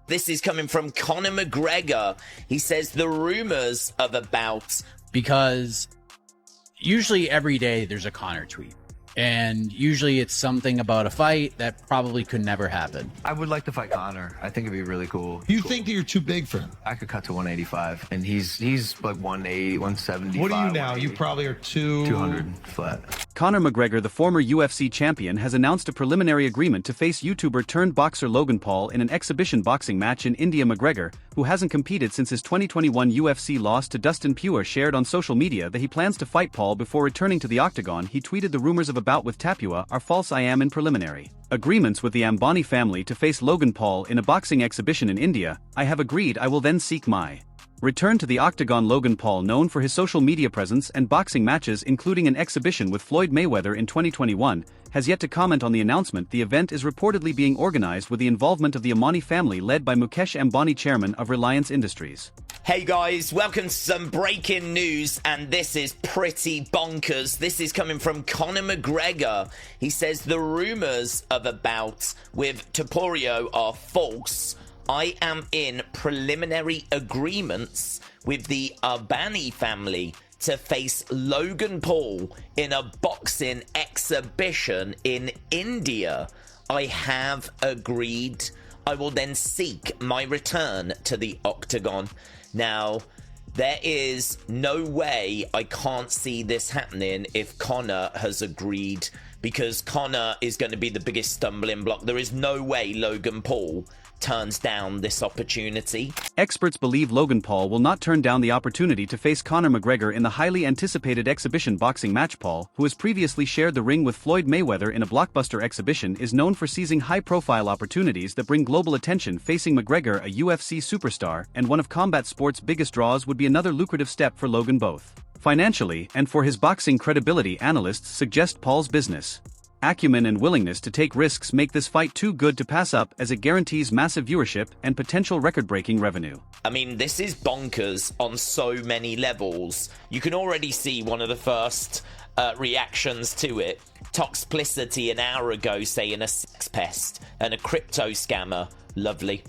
This is coming from Conor McGregor. He says the rumors of a bout. Because usually every day there's a Conor tweet. And usually it's something about a fight that probably could never happen. I would like to fight Conor. I think it'd be really cool. You think that you're too big for him? I could cut to 185, and he's like 180, 175. What are you now? You probably are 200 flat. Conor McGregor, the former UFC champion, has announced a preliminary agreement to face YouTuber-turned-boxer Logan Paul in an exhibition boxing match in India. McGregor, who hasn't competed since his 2021 UFC loss to Dustin Poirier, shared on social media that he plans to fight Paul before returning to the octagon. He tweeted, "The rumors of a bout with Tapua are false. I am in preliminary agreements with the Ambani family to face Logan Paul in a boxing exhibition in India. I have agreed I will then seek my return to the octagon." Logan Paul, known for his social media presence and boxing matches including an exhibition with Floyd Mayweather in 2021, has yet to comment on the announcement. The event is reportedly being organized with the involvement of the Ambani family led by Mukesh Ambani, chairman of Reliance Industries. Hey guys, welcome to some breaking news, and this is pretty bonkers. This is coming from Conor McGregor. He says the rumors of a bout with Poirier are false. I am in preliminary agreements with the Ambani family to face Logan Paul in a boxing exhibition in India. I have agreed. I will then seek my return to the octagon. Now, there is no way I can't see this happening if Conor has agreed, because Conor is going to be the biggest stumbling block. There is no way Logan Paul turns down this opportunity. Experts believe Logan Paul will not turn down the opportunity to face Conor McGregor in the highly anticipated exhibition boxing match. Paul, who has previously shared the ring with Floyd Mayweather in a blockbuster exhibition, is known for seizing high-profile opportunities that bring global attention. Facing McGregor, a UFC superstar and one of combat sports' biggest draws, would be another lucrative step for Logan, both financially and for his boxing credibility. Analysts suggest Paul's business acumen and willingness to take risks make this fight too good to pass up, as it guarantees massive viewership and potential record-breaking revenue. I mean, this is bonkers on so many levels. You can already see one of the first reactions to it. Toxplicity an hour ago saying a sex pest and a crypto scammer. Lovely.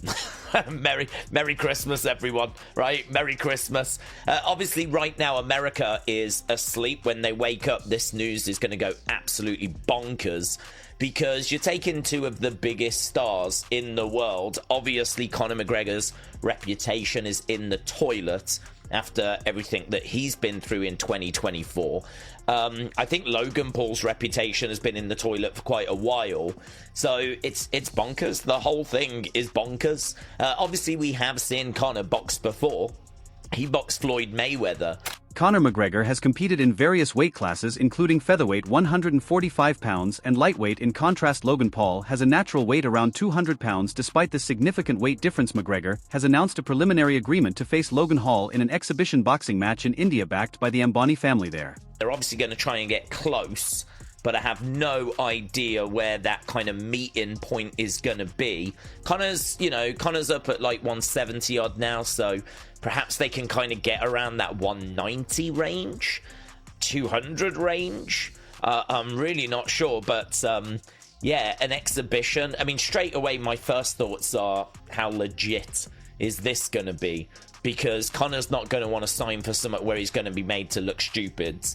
Merry Christmas, everyone, right? Merry Christmas. Obviously, right now, America is asleep. When they wake up, this news is going to go absolutely bonkers, because you're taking two of the biggest stars in the world. Obviously, Conor McGregor's reputation is in the toilet after everything that he's been through in 2024. I think Logan Paul's reputation has been in the toilet for quite a while. So it's bonkers. The whole thing is bonkers. Obviously, we have seen Conor box before. He boxed Floyd Mayweather. Conor McGregor has competed in various weight classes including featherweight 145 pounds and lightweight. In contrast, Logan Paul has a natural weight around 200 pounds. Despite this significant weight difference, McGregor has announced a preliminary agreement to face Logan Paul in an exhibition boxing match in India backed by the Ambani family there. They're obviously going to try and get close, but I have no idea where that kind of meeting point is going to be. Conor's up at like 170 odd now, so perhaps they can kind of get around that 190 range, 200 range. I'm really not sure, but yeah, an exhibition. I mean, straight away, my first thoughts are, how legit is this going to be? Because Conor's not going to want to sign for something where he's going to be made to look stupid.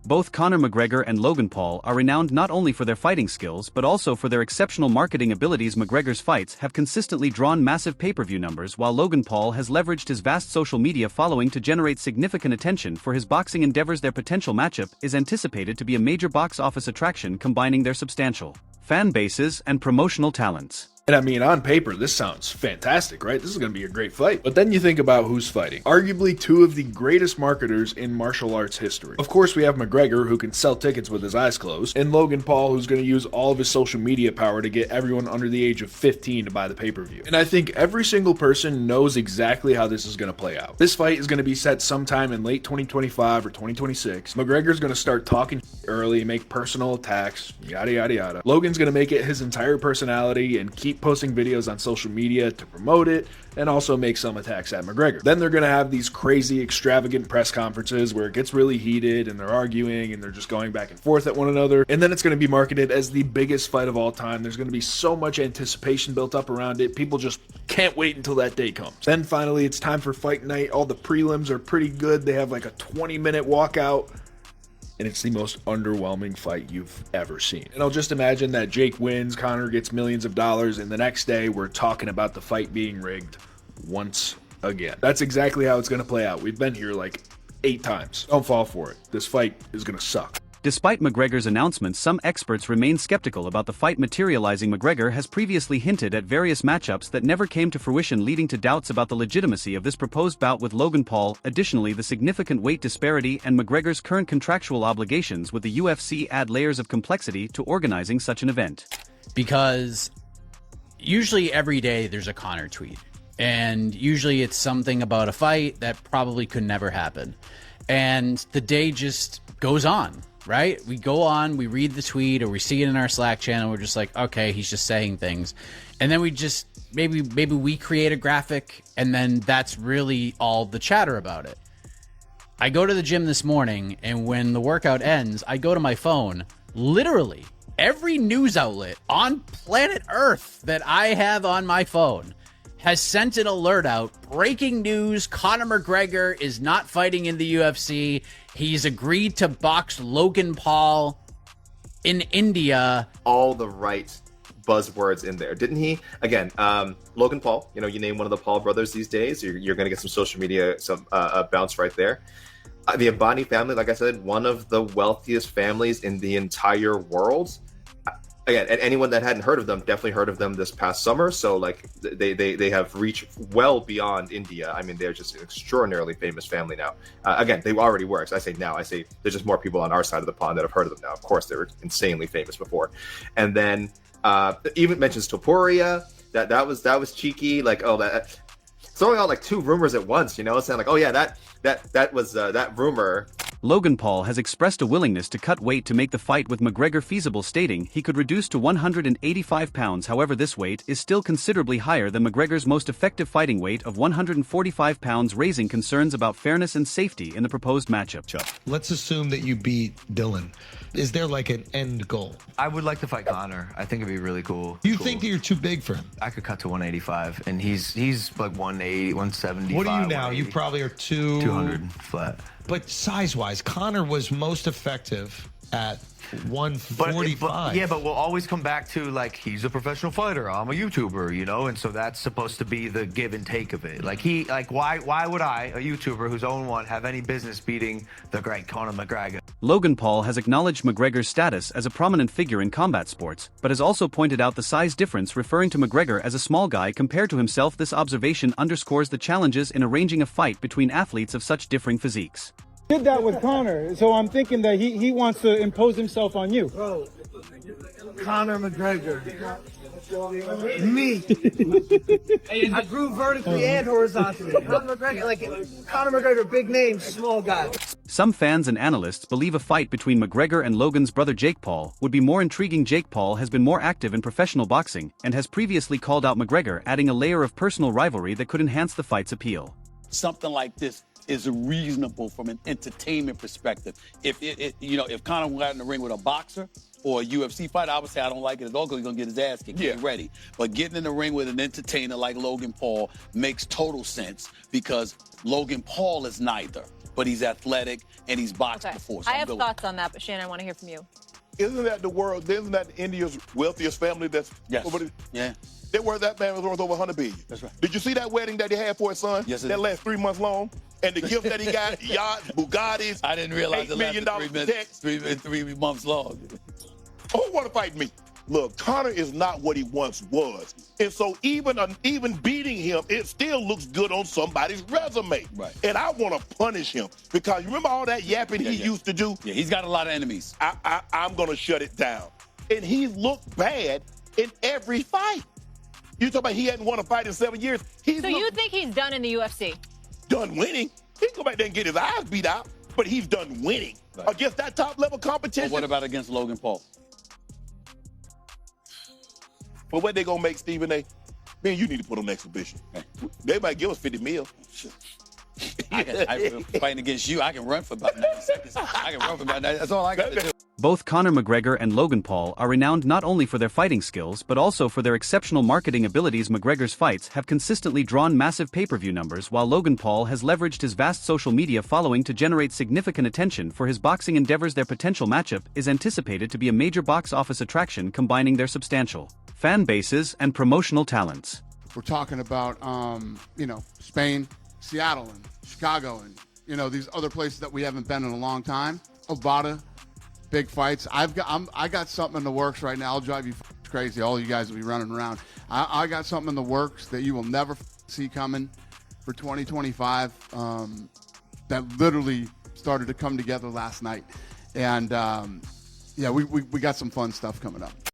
Both Conor McGregor and Logan Paul are renowned not only for their fighting skills but also for their exceptional marketing abilities. McGregor's fights have consistently drawn massive pay-per-view numbers, while Logan Paul has leveraged his vast social media following to generate significant attention for his boxing endeavors. Their potential matchup is anticipated to be a major box office attraction, combining their substantial fan bases and promotional talents. And I mean, on paper, this sounds fantastic, right? This is going to be a great fight. But then you think about who's fighting. Arguably two of the greatest marketers in martial arts history. Of course, we have McGregor, who can sell tickets with his eyes closed, and Logan Paul, who's going to use all of his social media power to get everyone under the age of 15 to buy the pay-per-view. And I think every single person knows exactly how this is going to play out. This fight is going to be set sometime in late 2025 or 2026. McGregor's going to start talking early, make personal attacks, yada yada yada. Logan's going to make it his entire personality and keep keep posting videos on social media to promote it and also make some attacks at McGregor. Then they're going to have these crazy, extravagant press conferences where it gets really heated and they're arguing and they're just going back and forth at one another. And then it's going to be marketed as the biggest fight of all time. There's going to be so much anticipation built up around it. People just can't wait until that day comes. Then finally, it's time for fight night. All the prelims are pretty good. They have like a 20-minute walkout. And it's the most underwhelming fight you've ever seen. And I'll just imagine that Jake wins, Conor gets millions of dollars, and the next day we're talking about the fight being rigged once again. That's exactly how it's going to play out. We've been here like 8 times. Don't fall for it. This fight is going to suck. Despite McGregor's announcements, some experts remain skeptical about the fight materializing. McGregor has previously hinted at various matchups that never came to fruition, leading to doubts about the legitimacy of this proposed bout with Logan Paul. Additionally, the significant weight disparity and McGregor's current contractual obligations with the UFC add layers of complexity to organizing such an event. Because usually every day there's a Conor tweet, and usually it's something about a fight that probably could never happen. And the day just goes on. Right? We go on, we read the tweet, or we see it in our Slack channel. We're just like, okay, he's just saying things. And then we just, maybe we create a graphic, and then that's really all the chatter about it. I go to the gym this morning, and when the workout ends, I go to my phone. Literally, every news outlet on planet Earth that I have on my phone has sent an alert out. Breaking news, Conor McGregor is not fighting in the UFC. He's agreed to box Logan Paul in India. All the right buzzwords in there, didn't he? Again, Logan Paul, you name one of the Paul brothers these days, you're going to get some social media, some bounce right there. The Ambani family, like I said, one of the wealthiest families in the entire world. Again, and anyone that hadn't heard of them definitely heard of them this past summer. So like they have reached well beyond India. I mean, they're just an extraordinarily famous family now. Again, they already were. So I say now, I say there's just more people on our side of the pond that have heard of them now. Of course, they were insanely famous before. And then even mentions Topuria. That was cheeky. Like, oh, that throwing out like 2 rumors at once. Saying like, oh yeah, that was that rumor. Logan Paul has expressed a willingness to cut weight to make the fight with McGregor feasible, stating he could reduce to 185 pounds. However, this weight is still considerably higher than McGregor's most effective fighting weight of 145 pounds, raising concerns about fairness and safety in the proposed matchup. Let's assume that you beat Dylan. Is there like an end goal? I would like to fight Conor. I think it'd be really cool. You think that you're too big for him? I could cut to 185, and he's like 180, 175. What are you now? You probably are 200 flat. But size-wise, Conor was most effective at 145. But we'll always come back to, like, he's a professional fighter, I'm a YouTuber, and so that's supposed to be the give and take of it. Like, why would I, a YouTuber who's own one, have any business beating the great Conor McGregor? Logan Paul has acknowledged McGregor's status as a prominent figure in combat sports, but has also pointed out the size difference, referring to McGregor as a small guy compared to himself. This observation underscores the challenges in arranging a fight between athletes of such differing physiques. Did that with Conor, so I'm thinking that he wants to impose himself on you. Bro, Conor McGregor. Me. I grew vertically and horizontally. Conor McGregor, big name, small guy. Some fans and analysts believe a fight between McGregor and Logan's brother Jake Paul would be more intriguing. Jake Paul has been more active in professional boxing and has previously called out McGregor, adding a layer of personal rivalry that could enhance the fight's appeal. Something like this is reasonable from an entertainment perspective. If Conor got in the ring with a boxer or a UFC fighter, I would say I don't like it at all because he's gonna get his ass kicked. Get ready. But getting in the ring with an entertainer like Logan Paul makes total sense because Logan Paul is neither, but he's athletic and he's boxed before. So I have thoughts on that, but Shannon, I want to hear from you. Isn't that India's wealthiest family? Yes. Yeah. They were that man was worth over 100 billion. That's right. Did you see that wedding that he had for his son? Yes, that lasts 3 months long. And the gift that he got, yachts, Bugattis. I didn't realize $8 million 3 months long. Who want to fight me? Look, Conor is not what he once was. And so even beating him, it still looks good on somebody's resume. Right. And I want to punish him because you remember all that yapping he used to do? Yeah, he's got a lot of enemies. I'm going to shut it down. And he looked bad in every fight. You talk about he hadn't won a fight in 7 years. So you think he's done in the UFC? Done winning. He can go back there and get his eyes beat out, but he's done winning against that top-level competition. But what about against Logan Paul? for what they gonna make Stephen A. Man, you need to put on exhibition. They might give us 50 mil. I fighting against you. I can run for about 90 seconds. I can run for about 90. That's all I got to do. Both Conor McGregor and Logan Paul are renowned not only for their fighting skills but also for their exceptional marketing abilities. McGregor's fights have consistently drawn massive pay-per-view numbers, while Logan Paul has leveraged his vast social media following to generate significant attention for his boxing endeavors. Their potential matchup is anticipated to be a major box office attraction, combining their substantial fan bases and promotional talents. We're talking about, Spain, Seattle, and Chicago, and, these other places that we haven't been in a long time. Obata, big fights. I got something in the works right now. I'll drive you crazy. All you guys will be running around. I got something in the works that you will never see coming for 2025 that literally started to come together last night. And, we got some fun stuff coming up.